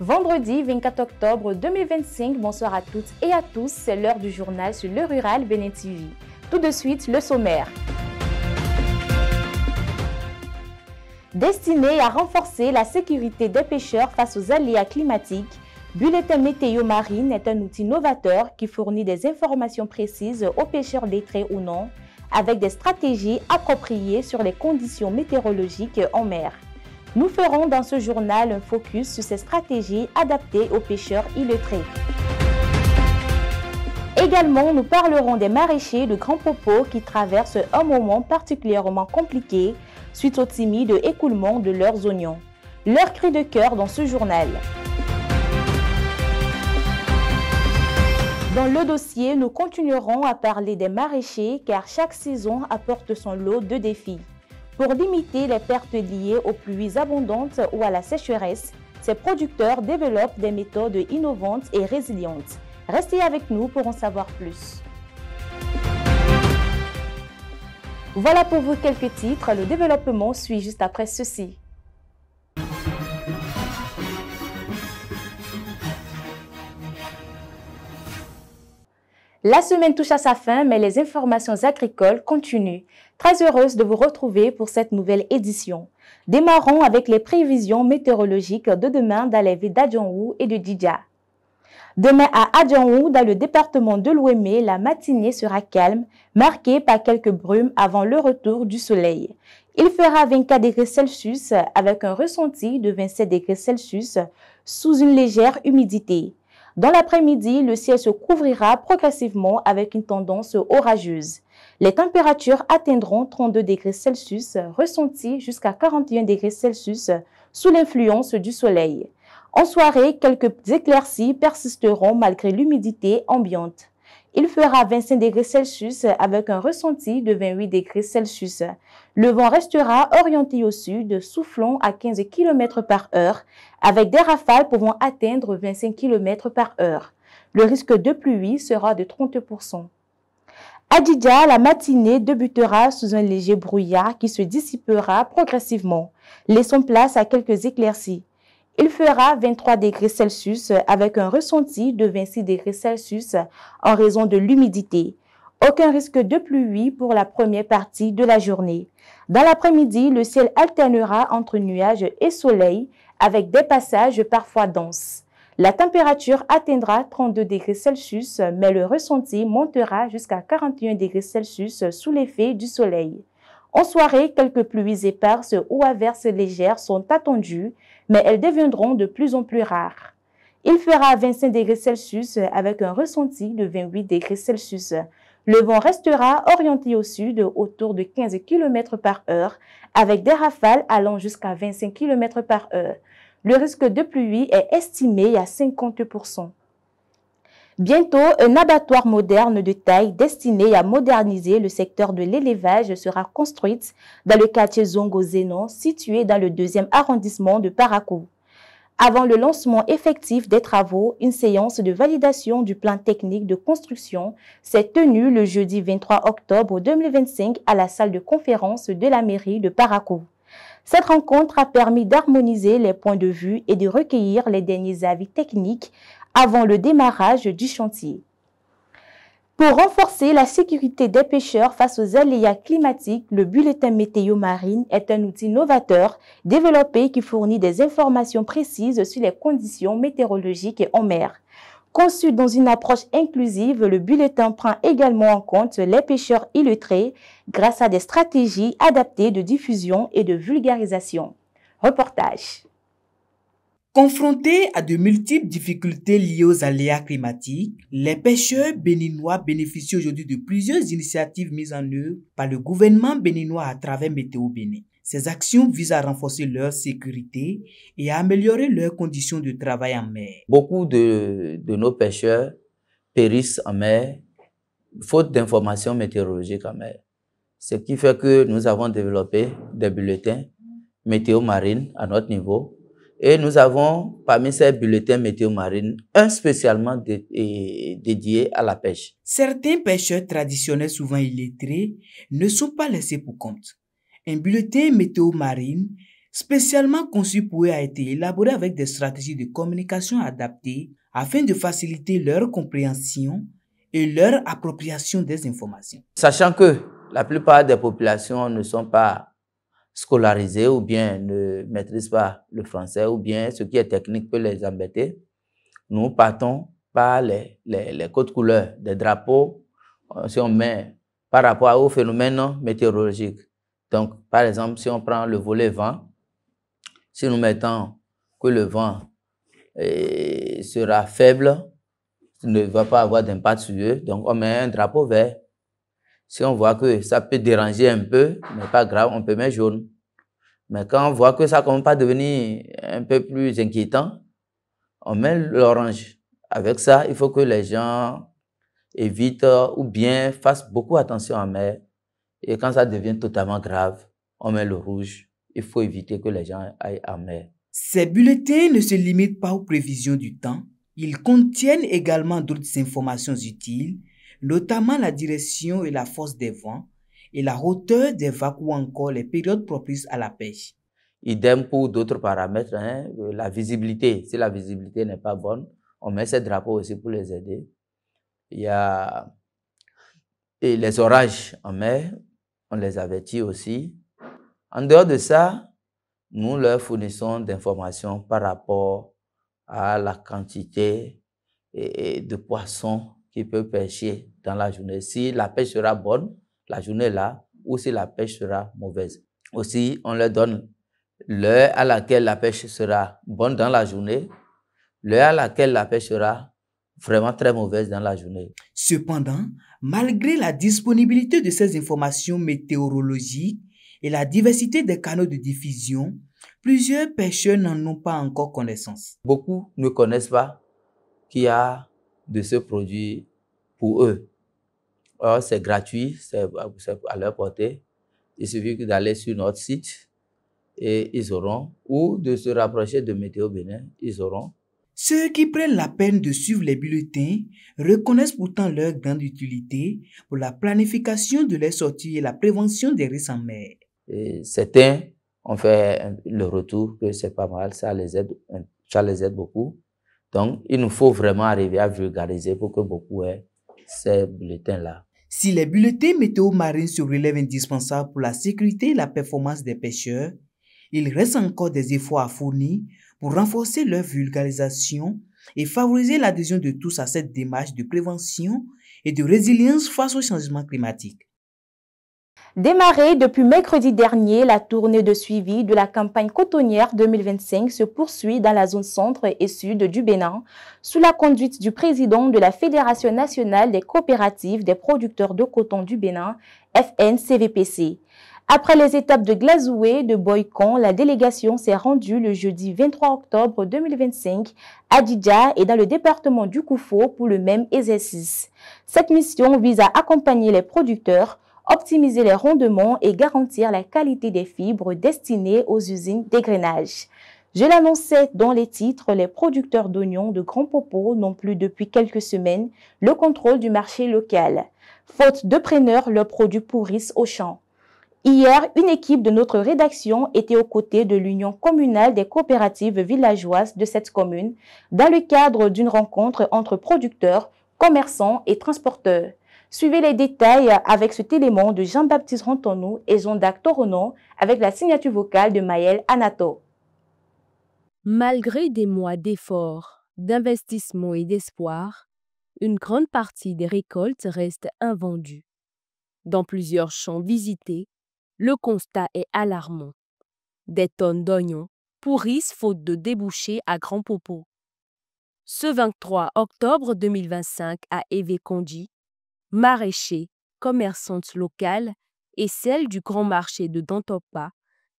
Vendredi 24 octobre 2025, bonsoir à toutes et à tous, c'est l'heure du journal sur Le Rural Bénin TV. Tout de suite, le sommaire. Destiné à renforcer la sécurité des pêcheurs face aux aléas climatiques, Bulletin Météo Marine est un outil novateur qui fournit des informations précises aux pêcheurs lettrés ou non, avec des stratégies appropriées sur les conditions météorologiques en mer. Nous ferons dans ce journal un focus sur ces stratégies adaptées aux pêcheurs illettrés. Également, nous parlerons des maraîchers de Grand Popo qui traversent un moment particulièrement compliqué suite au timide écoulement de leurs oignons. Leur cri de cœur dans ce journal. Dans le dossier, nous continuerons à parler des maraîchers car chaque saison apporte son lot de défis. Pour limiter les pertes liées aux pluies abondantes ou à la sécheresse, ces producteurs développent des méthodes innovantes et résilientes. Restez avec nous pour en savoir plus. Voilà pour vous quelques titres. Le développement suit juste après ceci. La semaine touche à sa fin, mais les informations agricoles continuent. Très heureuse de vous retrouver pour cette nouvelle édition. Démarrons avec les prévisions météorologiques de demain dans les villes d'Adjongou et de Djidja. Demain à Adjongou, dans le département de l'Ouémé, la matinée sera calme, marquée par quelques brumes avant le retour du soleil. Il fera 24 degrés Celsius avec un ressenti de 27 degrés Celsius sous une légère humidité. Dans l'après-midi, le ciel se couvrira progressivement avec une tendance orageuse. Les températures atteindront 32 degrés Celsius, ressentis jusqu'à 41 degrés Celsius sous l'influence du soleil. En soirée, quelques éclaircies persisteront malgré l'humidité ambiante. Il fera 25 degrés Celsius avec un ressenti de 28 degrés Celsius. Le vent restera orienté au sud, soufflant à 15 km par heure, avec des rafales pouvant atteindre 25 km par heure. Le risque de pluie sera de 30%. À Djidja, la matinée débutera sous un léger brouillard qui se dissipera progressivement, laissant place à quelques éclaircies. Il fera 23 degrés Celsius avec un ressenti de 26 degrés Celsius en raison de l'humidité. Aucun risque de pluie pour la première partie de la journée. Dans l'après-midi, le ciel alternera entre nuages et soleil avec des passages parfois denses. La température atteindra 32 degrés Celsius, mais le ressenti montera jusqu'à 41 degrés Celsius sous l'effet du soleil. En soirée, quelques pluies éparses ou averses légères sont attendues, mais elles deviendront de plus en plus rares. Il fera 25 degrés Celsius avec un ressenti de 28 degrés Celsius. Le vent restera orienté au sud autour de 15 km par heure, avec des rafales allant jusqu'à 25 km par heure. Le risque de pluie est estimé à 50%. Bientôt, un abattoir moderne de taille destiné à moderniser le secteur de l'élevage sera construit dans le quartier Zongo-Zénon, situé dans le 2e arrondissement de Parakou. Avant le lancement effectif des travaux, une séance de validation du plan technique de construction s'est tenue le jeudi 23 octobre 2025 à la salle de conférence de la mairie de Parakou. Cette rencontre a permis d'harmoniser les points de vue et de recueillir les derniers avis techniques avant le démarrage du chantier. Pour renforcer la sécurité des pêcheurs face aux aléas climatiques, le bulletin météo marine est un outil novateur développé qui fournit des informations précises sur les conditions météorologiques en mer. Conçu dans une approche inclusive, le bulletin prend également en compte les pêcheurs illettrés grâce à des stratégies adaptées de diffusion et de vulgarisation. Reportage. Confrontés à de multiples difficultés liées aux aléas climatiques, les pêcheurs béninois bénéficient aujourd'hui de plusieurs initiatives mises en œuvre par le gouvernement béninois à travers Météo Bénin. Ces actions visent à renforcer leur sécurité et à améliorer leurs conditions de travail en mer. Beaucoup de nos pêcheurs périssent en mer, faute d'informations météorologiques en mer. Ce qui fait que nous avons développé des bulletins météo marine à notre niveau. Et nous avons, parmi ces bulletins météo marine, un spécialement dédié à la pêche. Certains pêcheurs traditionnels, souvent illettrés, ne sont pas laissés pour compte. Un bulletin météo marine spécialement conçu pour eux, a été élaboré avec des stratégies de communication adaptées afin de faciliter leur compréhension et leur appropriation des informations. Sachant que la plupart des populations ne sont pas scolarisées ou bien ne maîtrisent pas le français ou bien ce qui est technique peut les embêter, nous partons par les codes couleurs des drapeaux, si on met par rapport au phénomène météorologique. Donc, par exemple, si on prend le volet vent, si nous mettons que le vent sera faible, ne va pas avoir d'impact sur eux, donc on met un drapeau vert. Si on voit que ça peut déranger un peu, mais pas grave, on peut mettre jaune. Mais quand on voit que ça commence à devenir un peu plus inquiétant, on met l'orange. Avec ça, il faut que les gens évitent ou bien fassent beaucoup attention en mer. Et quand ça devient totalement grave, on met le rouge. Il faut éviter que les gens aillent en mer. Ces bulletins ne se limitent pas aux prévisions du temps. Ils contiennent également d'autres informations utiles, notamment la direction et la force des vents, et la hauteur des vagues ou encore les périodes propices à la pêche. Idem pour d'autres paramètres, hein, la visibilité. Si la visibilité n'est pas bonne, on met ces drapeaux aussi pour les aider. Il y a et les orages en mer, on les avertit aussi. En dehors de ça, nous leur fournissons d'informations par rapport à la quantité de poissons qu'ils peuvent pêcher dans la journée. Si la pêche sera bonne, la journée là, ou si la pêche sera mauvaise. Aussi, on leur donne l'heure à laquelle la pêche sera bonne dans la journée, l'heure à laquelle la pêche sera vraiment très mauvaise dans la journée. Cependant, malgré la disponibilité de ces informations météorologiques et la diversité des canaux de diffusion, plusieurs pêcheurs n'en ont pas encore connaissance. Beaucoup ne connaissent pas qu'il y a de ce produit pour eux. Alors, c'est gratuit, c'est à leur portée. Il suffit d'aller sur notre site et ils auront, ou de se rapprocher de Météo Bénin, ils auront. Ceux qui prennent la peine de suivre les bulletins reconnaissent pourtant leur grande utilité pour la planification de leurs sorties et la prévention des risques en mer. Et certains ont fait le retour que c'est pas mal, ça les aide beaucoup. Donc, il nous faut vraiment arriver à vulgariser pour que beaucoup aient ces bulletins-là. Si les bulletins météo marins se relèvent indispensables pour la sécurité et la performance des pêcheurs, il reste encore des efforts à fournir pour renforcer leur vulgarisation et favoriser l'adhésion de tous à cette démarche de prévention et de résilience face au changement climatique. Démarrée depuis mercredi dernier, la tournée de suivi de la campagne cotonnière 2025 se poursuit dans la zone centre et sud du Bénin, sous la conduite du président de la Fédération nationale des coopératives des producteurs de coton du Bénin, FNCVPC. Après les étapes de Glazoué, de Boycon, la délégation s'est rendue le jeudi 23 octobre 2025 à Djidja et dans le département du Koufo pour le même exercice. Cette mission vise à accompagner les producteurs, optimiser les rendements et garantir la qualité des fibres destinées aux usines d'égrainage. Je l'annonçais dans les titres, les producteurs d'oignons de Grand Popo n'ont plus depuis quelques semaines le contrôle du marché local. Faute de preneurs, leurs produits pourrissent au champ. Hier, une équipe de notre rédaction était aux côtés de l'Union communale des coopératives villageoises de cette commune dans le cadre d'une rencontre entre producteurs, commerçants et transporteurs. Suivez les détails avec cet élément de Jean-Baptiste Rantonou et Jean-Dac Toronon avec la signature vocale de Maël Anato. Malgré des mois d'efforts, d'investissement et d'espoir, une grande partie des récoltes reste invendue. Dans plusieurs champs visités, le constat est alarmant. Des tonnes d'oignons pourrissent faute de débouchés à Grand Popo. Ce 23 octobre 2025 à Evé-Kondi, maraîchers, commerçantes locales et celles du grand marché de Dantopa,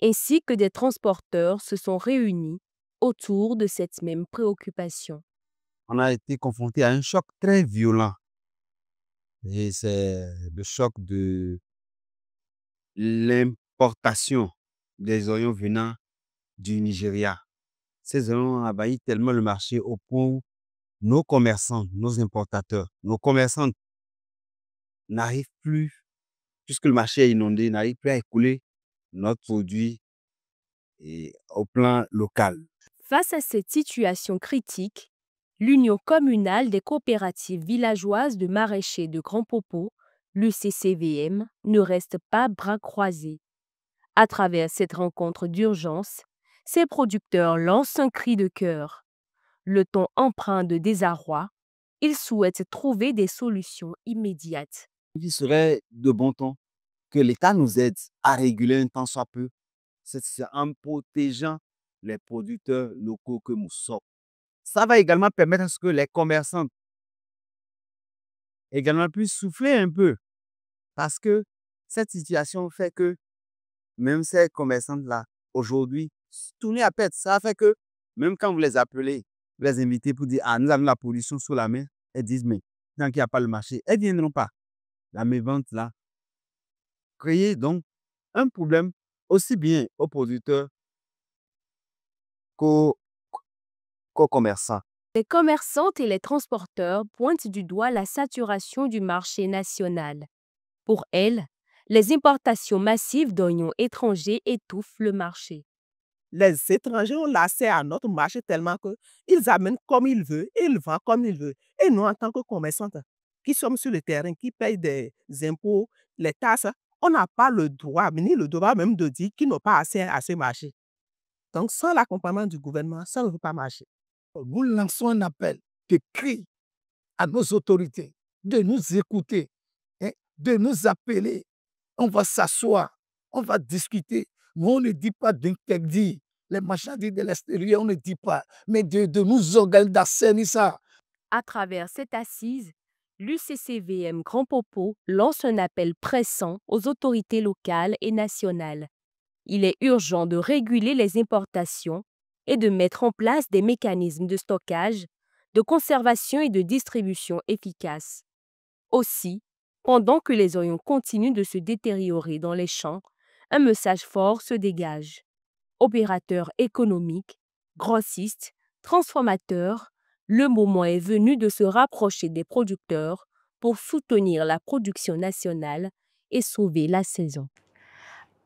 ainsi que des transporteurs se sont réunis autour de cette même préoccupation. On a été confronté à un choc très violent. Et c'est le choc de l'importation des oignons venant du Nigeria. Ces oignons ont envahi tellement le marché au point où nos commerçants, nos importateurs, nos commerçants n'arrivent plus, puisque le marché est inondé, n'arrivent plus à écouler notre produit et au plan local. Face à cette situation critique, l'Union communale des coopératives villageoises de maraîchers de Grand Popo, l'UCCVM, ne reste pas bras croisés. À travers cette rencontre d'urgence, ces producteurs lancent un cri de cœur. Le ton empreint de désarroi, ils souhaitent trouver des solutions immédiates. Il serait de bon ton que l'État nous aide à réguler un tant soit peu. C'est en protégeant les producteurs locaux que nous sommes. Ça va également permettre à ce que les commerçants également puissent souffler un peu. Parce que cette situation fait que même ces commerçants-là, aujourd'hui, tournent à perte. Ça fait que même quand vous les appelez, vous les invitez pour dire, ah, nous avons la production sous la main, elles disent, mais tant qu'il n'y a pas le marché, elles ne viendront pas. La mévente là, créer donc un problème aussi bien aux producteurs qu'aux commerçants. Les commerçantes et les transporteurs pointent du doigt la saturation du marché national. Pour elles, les importations massives d'oignons étrangers étouffent le marché. Les étrangers ont l'accès à notre marché tellement qu'ils amènent comme ils veulent et ils vendent comme ils veulent. Et nous, en tant que commerçantes qui sommes sur le terrain, qui payent des impôts, les taxes, on n'a pas le droit, ni le droit même de dire qu'ils n'ont pas accès à ce marché. Donc, sans l'accompagnement du gouvernement, ça ne peut pas marcher. Nous lançons un appel de cri à nos autorités de nous écouter, hein, de nous appeler. On va s'asseoir, on va discuter. Mais on ne dit pas d'interdire les marchandises de l'extérieur, on ne dit pas, mais de nous organiser, d'assainir ça. À travers cette assise, l'UCCVM Grand Popo lance un appel pressant aux autorités locales et nationales. Il est urgent de réguler les importations et de mettre en place des mécanismes de stockage, de conservation et de distribution efficaces. Aussi, pendant que les oignons continuent de se détériorer dans les champs, un message fort se dégage. Opérateurs économiques, grossistes, transformateurs, le moment est venu de se rapprocher des producteurs pour soutenir la production nationale et sauver la saison.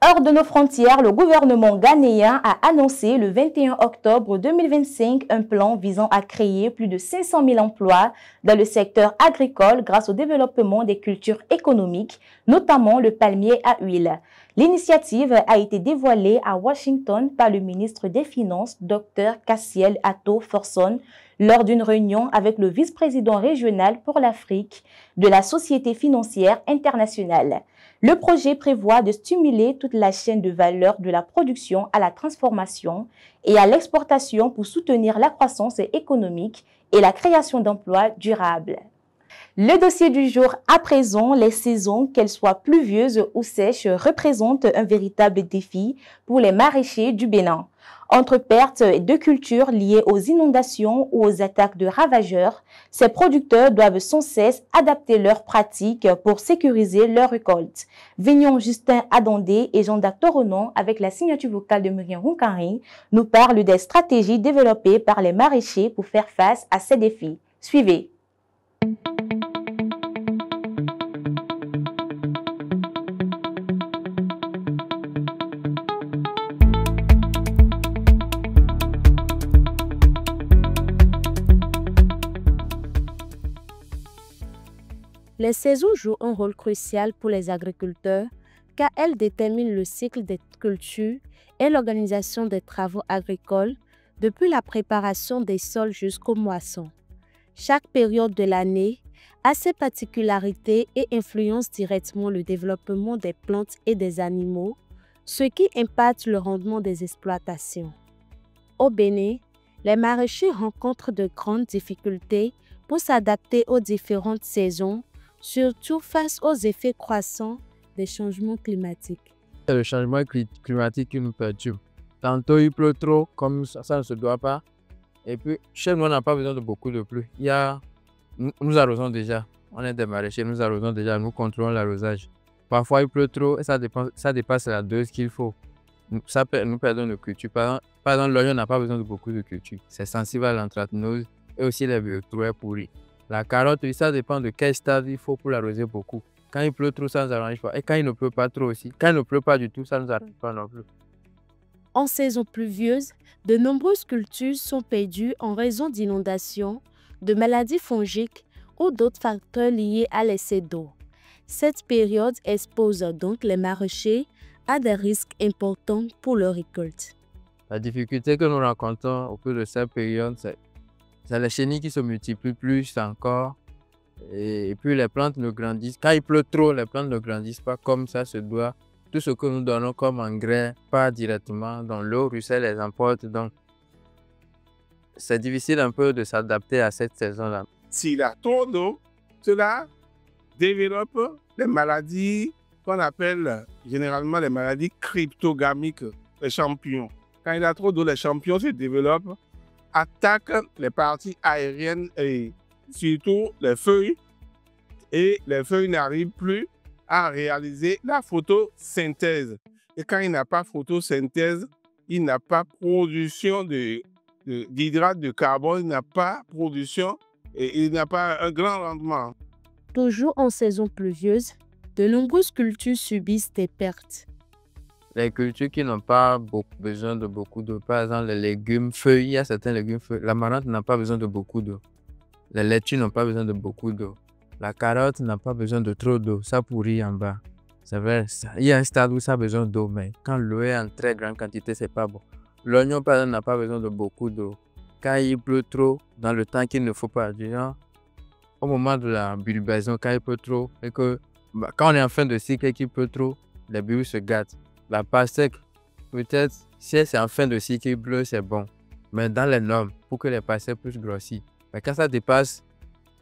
Hors de nos frontières, le gouvernement ghanéen a annoncé le 21 octobre 2025 un plan visant à créer plus de 500 000 emplois dans le secteur agricole grâce au développement des cultures économiques, notamment le palmier à huile. L'initiative a été dévoilée à Washington par le ministre des Finances, Dr Cassiel Atto Forson, lors d'une réunion avec le vice-président régional pour l'Afrique de la Société financière internationale. Le projet prévoit de stimuler toute la chaîne de valeur de la production à la transformation et à l'exportation pour soutenir la croissance économique et la création d'emplois durables. Le dossier du jour à présent, les saisons, qu'elles soient pluvieuses ou sèches, représentent un véritable défi pour les maraîchers du Bénin. Entre pertes de cultures liées aux inondations ou aux attaques de ravageurs, ces producteurs doivent sans cesse adapter leurs pratiques pour sécuriser leurs récoltes. Vignon Justin Adondé et Jean-Dac Toronon, avec la signature vocale de Muriel Rounkari, nous parlent des stratégies développées par les maraîchers pour faire face à ces défis. Suivez. Les saisons jouent un rôle crucial pour les agriculteurs car elles déterminent le cycle des cultures et l'organisation des travaux agricoles depuis la préparation des sols jusqu'aux moissons. Chaque période de l'année a ses particularités et influence directement le développement des plantes et des animaux, ce qui impacte le rendement des exploitations. Au Bénin, les maraîchers rencontrent de grandes difficultés pour s'adapter aux différentes saisons, surtout face aux effets croissants des changements climatiques. C'est le changement climatique qui nous perturbe. Tantôt il pleut trop, comme ça ne se doit pas. Et puis, chez nous, on n'a pas besoin de beaucoup de pluie. Nous arrosons déjà. On est des maraîchers, nous arrosons déjà, nous contrôlons l'arrosage. Parfois, il pleut trop et ça dépasse la dose qu'il faut. Nous perdons de culture. Par exemple, l'oignon n'a pas besoin de beaucoup de culture. C'est sensible à l'anthracnose et aussi les vertébrés pourris. La carotte, ça dépend de quel stade il faut pour l'arroser beaucoup. Quand il pleut trop, ça ne nous arrange pas. Et quand il ne pleut pas trop aussi. Quand il ne pleut pas du tout, ça ne nous arrange pas non plus. En saison pluvieuse, de nombreuses cultures sont perdues en raison d'inondations, de maladies fongiques ou d'autres facteurs liés à l'excès d'eau. Cette période expose donc les maraîchers à des risques importants pour leur récolte. La difficulté que nous rencontrons au cours de cette période, c'est les chenilles qui se multiplient plus encore. Et puis les plantes ne grandissent. Quand il pleut trop, les plantes ne grandissent pas comme ça se doit. Tout ce que nous donnons comme engrais, pas directement dans l'eau, ruisselle les emporte. Donc, c'est difficile un peu de s'adapter à cette saison-là. S'il y a trop d'eau, cela développe des maladies qu'on appelle généralement les maladies cryptogamiques, les champignons. Quand il y a trop d'eau, les champignons se développent, attaquent les parties aériennes et surtout les feuilles. Et les feuilles n'arrivent plus à réaliser la photosynthèse. Et quand il n'y a pas photosynthèse, il n'y a pas production d'hydrate de carbone, il n'y a pas production et il n'y a pas un grand rendement. Toujours en saison pluvieuse, de nombreuses cultures subissent des pertes. Les cultures qui n'ont pas besoin de beaucoup d'eau, par exemple les légumes feuilles, il y a certains légumes feuilles. L'amarante n'a pas besoin de beaucoup d'eau. Les laitues n'ont pas besoin de beaucoup d'eau. La carotte n'a pas besoin de trop d'eau, ça pourrit en bas. C'est vrai, il y a un stade où ça a besoin d'eau, mais quand l'eau est en très grande quantité, c'est pas bon. L'oignon, par exemple, n'a pas besoin de beaucoup d'eau. Quand il pleut trop, dans le temps qu'il ne faut pas, genre, au moment de la bulbation, quand il pleut trop, et que quand on est en fin de cycle et qu'il pleut trop, les bulbes se gâtent. La pastèque, peut-être, si c'est en fin de cycle, il pleut, c'est bon. Mais dans les normes, pour que les pastèques puissent grossir. Mais quand ça dépasse,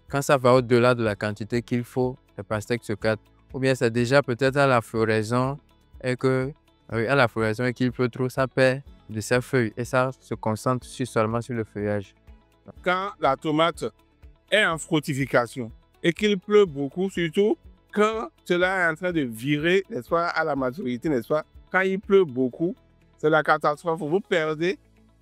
quand ça va au-delà de la quantité qu'il faut, les pastèques se gâtent. Ou bien c'est déjà peut-être à la floraison et qu'il pleut trop, ça perd de ses feuilles et ça se concentre seulement sur le feuillage. Quand la tomate est en fructification et qu'il pleut beaucoup, surtout quand cela est en train de virer, n'est-ce pas, à la maturité, n'est-ce pas, quand il pleut beaucoup, c'est la catastrophe. Vous perdez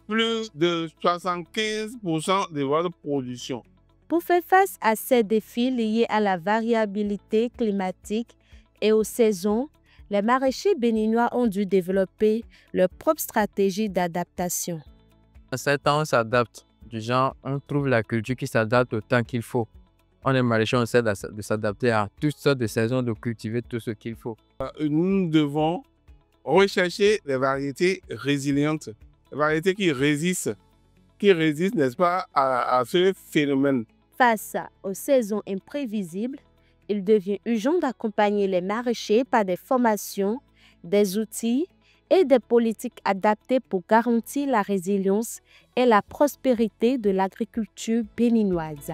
plus de 75% de votre production. Pour faire face à ces défis liés à la variabilité climatique et aux saisons, les maraîchers béninois ont dû développer leur propre stratégie d'adaptation. En 7 ans, on s'adapte. Du genre, on trouve la culture qui s'adapte au temps qu'il faut. On est maraîcher, on essaie de s'adapter à toutes sortes de saisons, de cultiver tout ce qu'il faut. Nous devons rechercher des variétés résilientes, des variétés qui résistent, n'est-ce pas, à ce phénomène. Face aux saisons imprévisibles, il devient urgent d'accompagner les maraîchers par des formations, des outils et des politiques adaptées pour garantir la résilience et la prospérité de l'agriculture béninoise.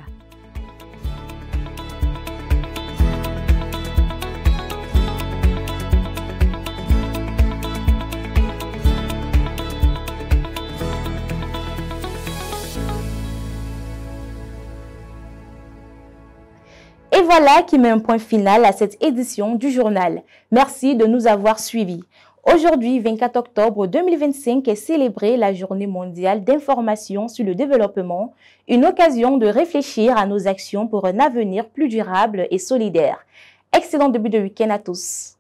Et voilà qui met un point final à cette édition du journal. Merci de nous avoir suivis. Aujourd'hui, 24 octobre 2025, est célébrée la Journée mondiale d'information sur le développement, une occasion de réfléchir à nos actions pour un avenir plus durable et solidaire. Excellent début de week-end à tous.